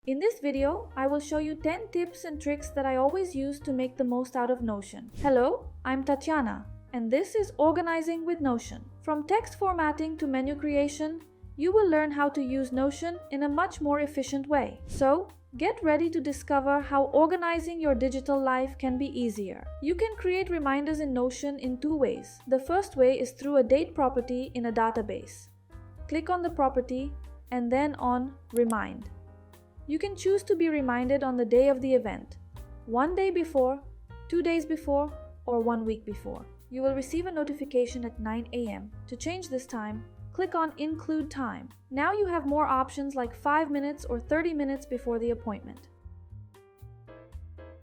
In this video, I will show you 10 tips and tricks that I always use to make the most out of Notion. Hello, I'm Tatiana, and this is Organizing with Notion. From text formatting to menu creation, you will learn how to use Notion in a much more efficient way. So, get ready to discover how organizing your digital life can be easier. You can create reminders in Notion in two ways. The first way is through a date property in a database. Click on the property and then on Remind. You can choose to be reminded on the day of the event, 1 day before, 2 days before, or 1 week before. You will receive a notification at 9 a.m. To change this time, click on Include Time. Now you have more options like 5 minutes or 30 minutes before the appointment.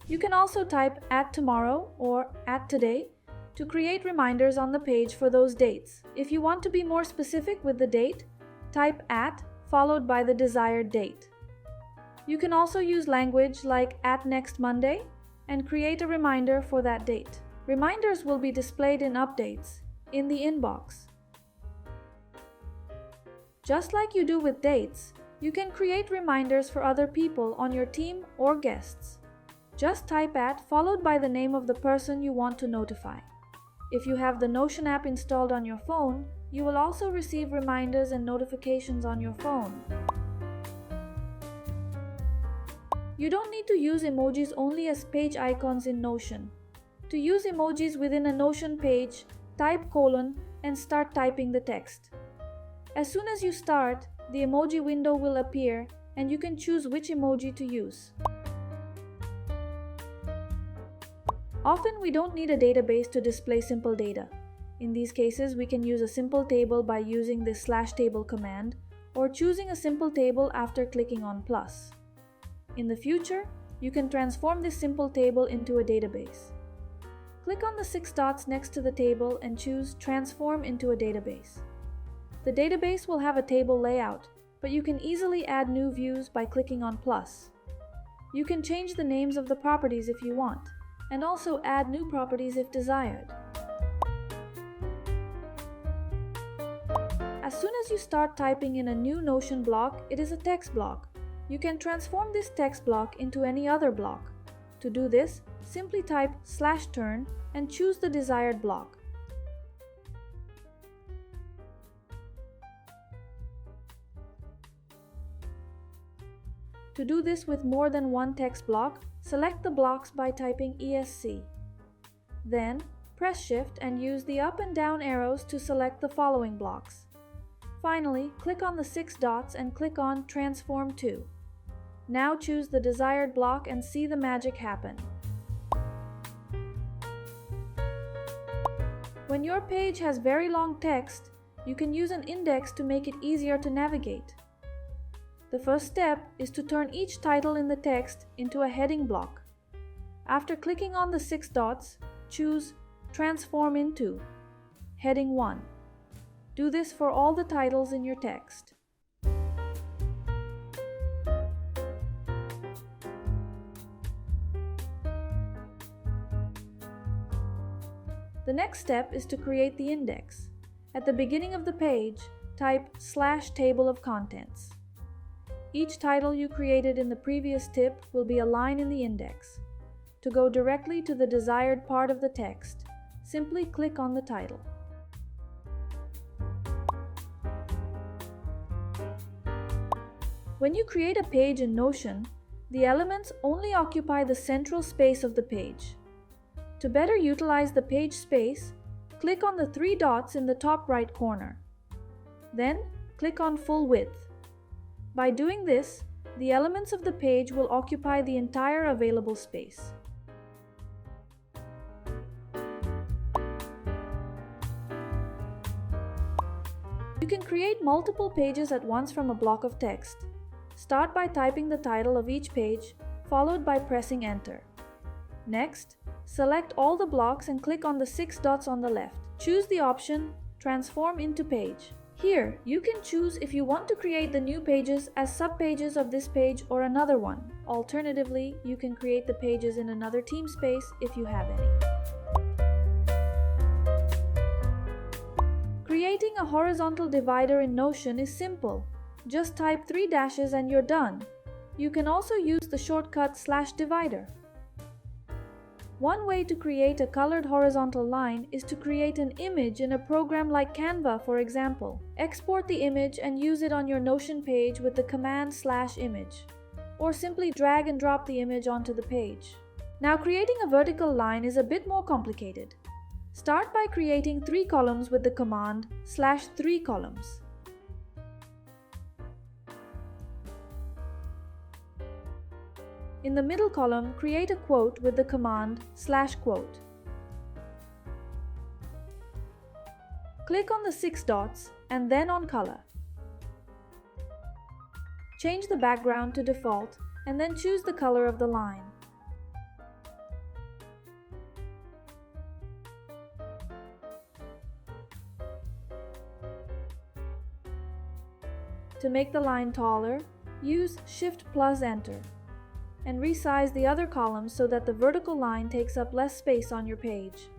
You can also type @tomorrow or @today to create reminders on the page for those dates. If you want to be more specific with the date, type followed by the desired date. You can also use language like @next Monday and create a reminder for that date. Reminders will be displayed in updates in the inbox. Just like you do with dates, you can create reminders for other people on your team or guests. Just type followed by the name of the person you want to notify. If you have the Notion app installed on your phone, you will also receive reminders and notifications on your phone. You don't need to use emojis only as page icons in Notion. To use emojis within a Notion page, type : and start typing the text. As soon as you start, the emoji window will appear and you can choose which emoji to use. Often we don't need a database to display simple data. In these cases, we can use a simple table by using the /table command or choosing a simple table after clicking on plus. In the future, you can transform this simple table into a database. Click on the 6 dots next to the table and choose Transform into a database. The database will have a table layout, but you can easily add new views by clicking on plus. You can change the names of the properties if you want, and also add new properties if desired. As soon as you start typing in a new Notion block, it is a text block. You can transform this text block into any other block. To do this, simply type /turn and choose the desired block. To do this with more than one text block, select the blocks by typing ESC. Then, press Shift and use the up and down arrows to select the following blocks. Finally, click on the 6 dots and click on Transform to. Now choose the desired block and see the magic happen. When your page has very long text, you can use an index to make it easier to navigate. The first step is to turn each title in the text into a heading block. After clicking on the 6 dots, choose Transform into Heading 1. Do this for all the titles in your text. The next step is to create the index. At the beginning of the page, type /table of contents. Each title you created in the previous tip will be a line in the index. To go directly to the desired part of the text, simply click on the title. When you create a page in Notion, the elements only occupy the central space of the page. To better utilize the page space, click on the 3 dots in the top right corner. Then, click on Full Width. By doing this, the elements of the page will occupy the entire available space. You can create multiple pages at once from a block of text. Start by typing the title of each page, followed by pressing Enter. Next, select all the blocks and click on the 6 dots on the left. Choose the option Transform into Page. Here, you can choose if you want to create the new pages as subpages of this page or another one. Alternatively, you can create the pages in another theme space if you have any. Creating a horizontal divider in Notion is simple. Just type 3 dashes and you're done. You can also use the shortcut /divider. One way to create a colored horizontal line is to create an image in a program like Canva, for example. Export the image and use it on your Notion page with the command /image, or simply drag and drop the image onto the page. Now, creating a vertical line is a bit more complicated. Start by creating 3 columns with the command /3columns. In the middle column, create a quote with the command /quote. Click on the 6 dots and then on color. Change the background to default and then choose the color of the line. To make the line taller, use Shift+Enter. And resize the other columns so that the vertical line takes up less space on your page.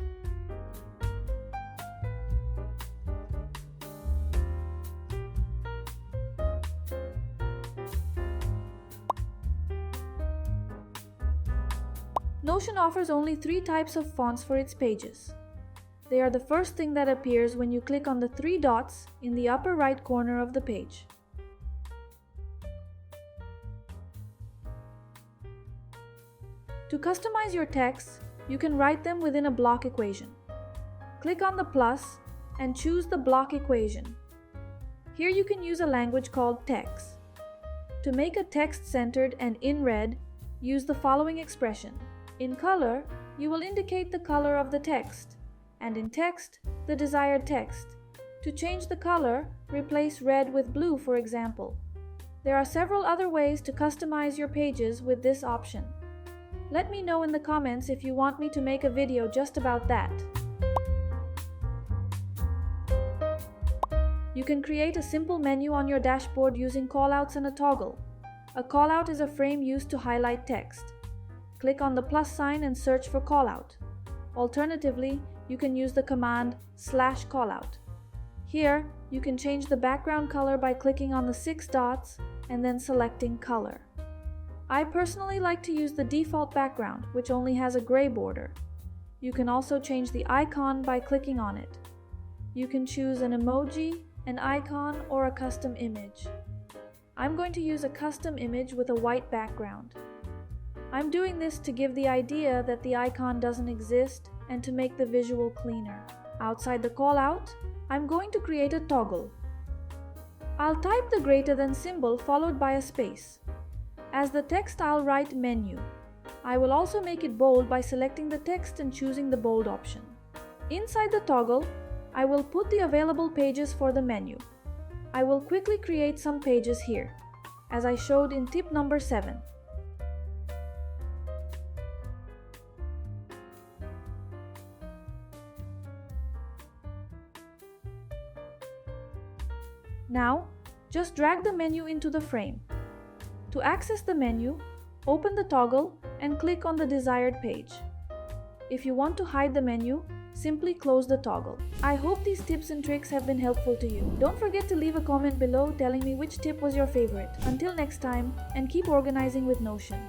Notion offers only 3 types of fonts for its pages. They are the first thing that appears when you click on the 3 dots in the upper right corner of the page. To customize your texts, you can write them within a block equation. Click on the plus and choose the block equation. Here you can use a language called text. To make a text centered and in red, use the following expression. In color, you will indicate the color of the text, and in text, the desired text. To change the color, replace red with blue, for example. There are several other ways to customize your pages with this option. Let me know in the comments if you want me to make a video just about that. You can create a simple menu on your dashboard using callouts and a toggle. A callout is a frame used to highlight text. Click on the plus sign and search for callout. Alternatively, you can use the command /callout. Here, you can change the background color by clicking on the 6 dots and then selecting color. I personally like to use the default background, which only has a gray border. You can also change the icon by clicking on it. You can choose an emoji, an icon, or a custom image. I'm going to use a custom image with a white background. I'm doing this to give the idea that the icon doesn't exist and to make the visual cleaner. Outside the callout, I'm going to create a toggle. I'll type the greater than symbol followed by a space. As the text, I'll write menu. I will also make it bold by selecting the text and choosing the bold option. Inside the toggle, I will put the available pages for the menu. I will quickly create some pages here, as I showed in tip number 7. Now, just drag the menu into the frame. To access the menu, open the toggle and click on the desired page. If you want to hide the menu, simply close the toggle. I hope these tips and tricks have been helpful to you. Don't forget to leave a comment below telling me which tip was your favorite. Until next time, and keep organizing with Notion.